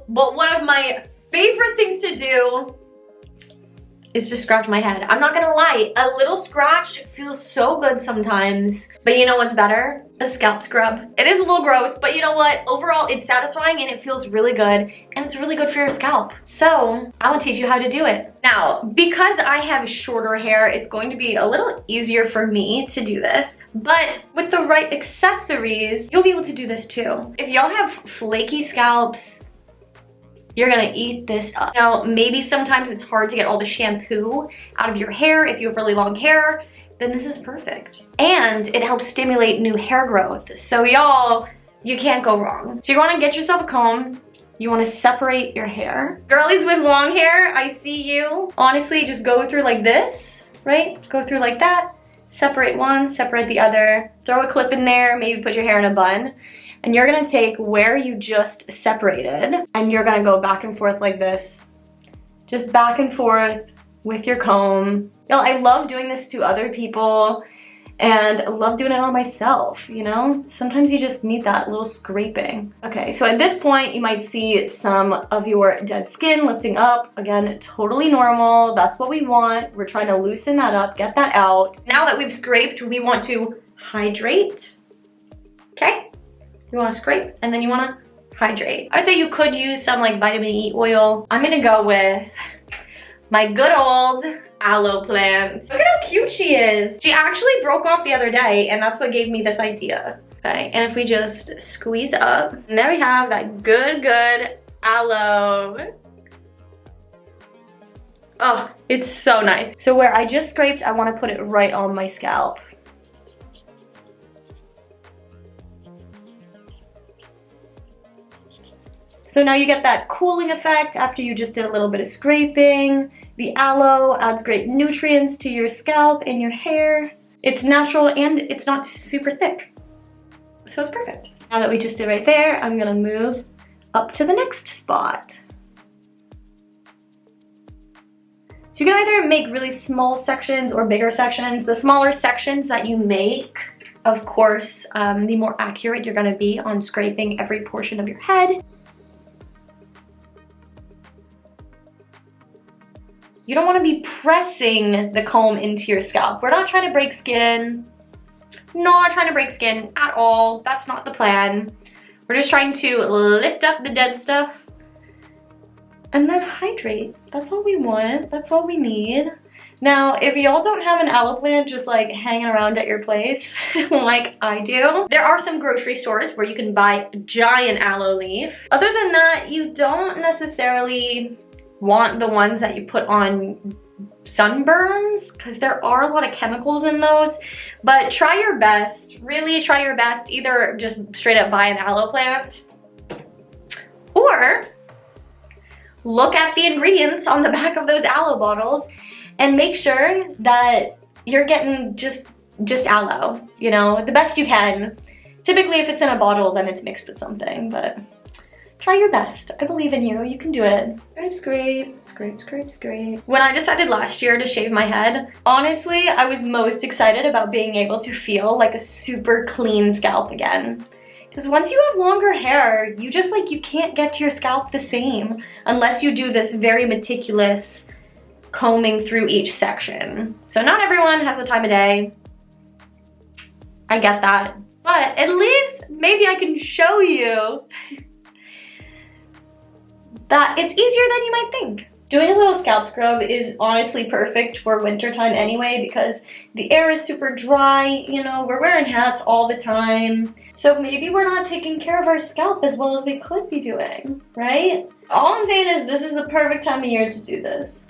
but one of my favorite things to do is to scratch my head. I'm not gonna lie, a little scratch feels so good sometimes. But you know what's better? A scalp scrub. It is a little gross, but you know what? Overall, it's satisfying and it feels really good, and it's really good for your scalp. So I will teach you how to do it. Now, because I have shorter hair, it's going to be a little easier for me to do this, but with the right accessories, you'll be able to do this too. If y'all have flaky scalps, you're gonna eat this up. Now, maybe sometimes it's hard to get all the shampoo out of your hair if you have really long hair, then this is perfect. And it helps stimulate new hair growth. So y'all, you can't go wrong. So you wanna get yourself a comb, you wanna separate your hair. Girlies with long hair, I see you. Honestly, just go through like this, right? Go through like that, separate one, separate the other, throw a clip in there, maybe put your hair in a bun. And you're gonna take where you just separated and you're gonna go back and forth like this. Just back and forth with your comb. Y'all, I love doing this to other people and I love doing it on myself, you know? Sometimes you just need that little scraping. Okay, so at this point, you might see some of your dead skin lifting up. Again, totally normal. That's what we want. We're trying to loosen that up, get that out. Now that we've scraped, we want to hydrate, okay? You wanna scrape and then you wanna hydrate. I would say you could use some like vitamin E oil. I'm gonna go with my good old aloe plant. Look at how cute she is. She actually broke off the other day and that's what gave me this idea. Okay, and if we just squeeze up, and there we have that good aloe. Oh, it's so nice. So where I just scraped, I wanna put it right on my scalp. So now you get that cooling effect after you just did a little bit of scraping. The aloe adds great nutrients to your scalp and your hair. It's natural and it's not super thick. So it's perfect. Now that we just did right there, I'm gonna move up to the next spot. So you can either make really small sections or bigger sections. The smaller sections that you make, of course, the more accurate you're gonna be on scraping every portion of your head. You don't want to be pressing the comb into your scalp. We're not trying to break skin. Not trying to break skin at all. That's not the plan. We're just trying to lift up the dead stuff and then hydrate. That's all we want. That's all we need. Now, if y'all don't have an aloe plant just like hanging around at your place like I do, there are some grocery stores where you can buy a giant aloe leaf. Other than that, you don't necessarily want the ones that you put on sunburns because there are a lot of chemicals in those, but try your best, really try your best. Either just straight up buy an aloe plant or look at the ingredients on the back of those aloe bottles and make sure that you're getting just aloe, you know, the best you can. Typically if it's in a bottle then it's mixed with something, but try your best. I believe in you. You can do it. Scrape, scrape, scrape, scrape. When I decided last year to shave my head, honestly, I was most excited about being able to feel like a super clean scalp again. Because once you have longer hair, you just like, you can't get to your scalp the same unless you do this very meticulous combing through each section. So not everyone has the time of day. I get that. But at least maybe I can show you that it's easier than you might think. Doing a little scalp scrub is honestly perfect for wintertime anyway because the air is super dry, you know, we're wearing hats all the time. So maybe we're not taking care of our scalp as well as we could be doing, right? All I'm saying is this is the perfect time of year to do this.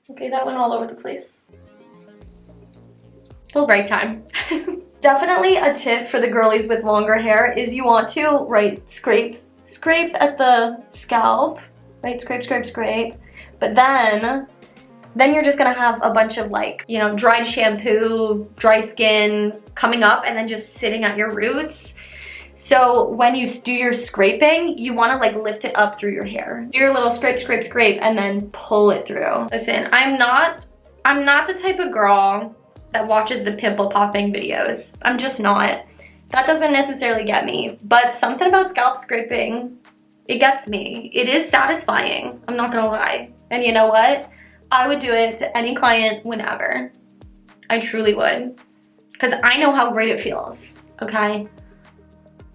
Okay, that went all over the place. Little break time. Definitely a tip for the girlies with longer hair is you want to, right, scrape at the scalp, right, scrape, scrape, scrape. But then you're just gonna have a bunch of like, you know, dried shampoo, dry skin coming up and then just sitting at your roots. So when you do your scraping, you want to like lift it up through your hair. Do your little scrape, scrape, scrape, and then pull it through. Listen, I'm not the type of girl that watches the pimple popping videos. I'm just not. That doesn't necessarily get me, but something about scalp scraping, it gets me. It is satisfying, I'm not gonna lie. And you know what? I would do it to any client whenever. I truly would. Because I know how great it feels, okay?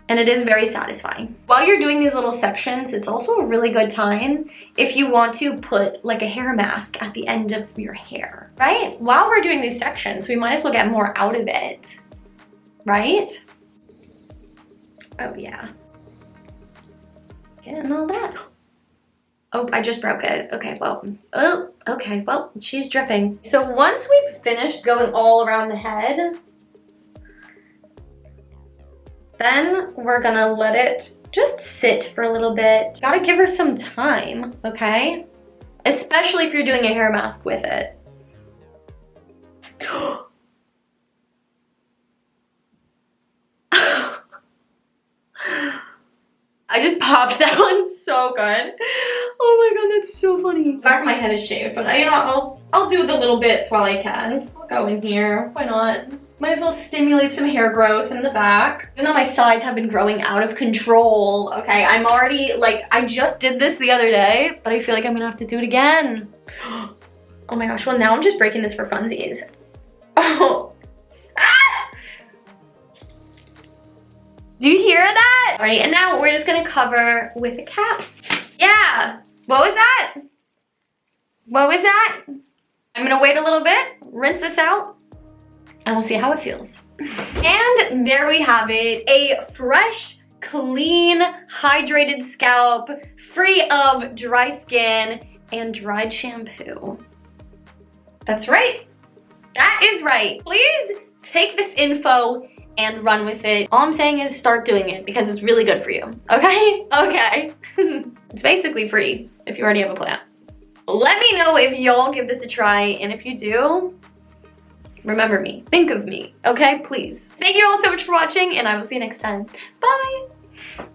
And it is very satisfying. While you're doing these little sections, it's also a really good time if you want to put like a hair mask at the end of your hair, right? While we're doing these sections, we might as well get more out of it, right? Oh yeah. Getting all that. Oh, I just broke it. Okay, well, oh, okay, well, she's dripping. So once we've finished going all around the head, then we're gonna let it just sit for a little bit. Gotta give her some time, okay? Especially if you're doing a hair mask with it. I just popped that one so good. Oh my god, that's so funny. The back of my head is shaved, but you know, I'll do the little bits while I can. I'll go in here, why not? Might as well stimulate some hair growth in the back. Even though my sides have been growing out of control, okay? I'm already, like, I just did this the other day, but I feel like I'm gonna have to do it again. Oh my gosh, well now I'm just breaking this for funsies. Oh. Ah! Do you hear that? All right, and now we're just gonna cover with a cap. Yeah, what was that? What was that? I'm gonna wait a little bit, rinse this out, and we'll see how it feels. And there we have it, a fresh, clean, hydrated scalp, free of dry skin and dried shampoo. That's right, that is right. Please take this info and run with it. All I'm saying is start doing it because it's really good for you, okay? Okay. It's basically free if you already have a plan. Let me know if y'all give this a try, and if you do, remember me, think of me, okay? Please. Thank you all so much for watching, and I will see you next time. Bye.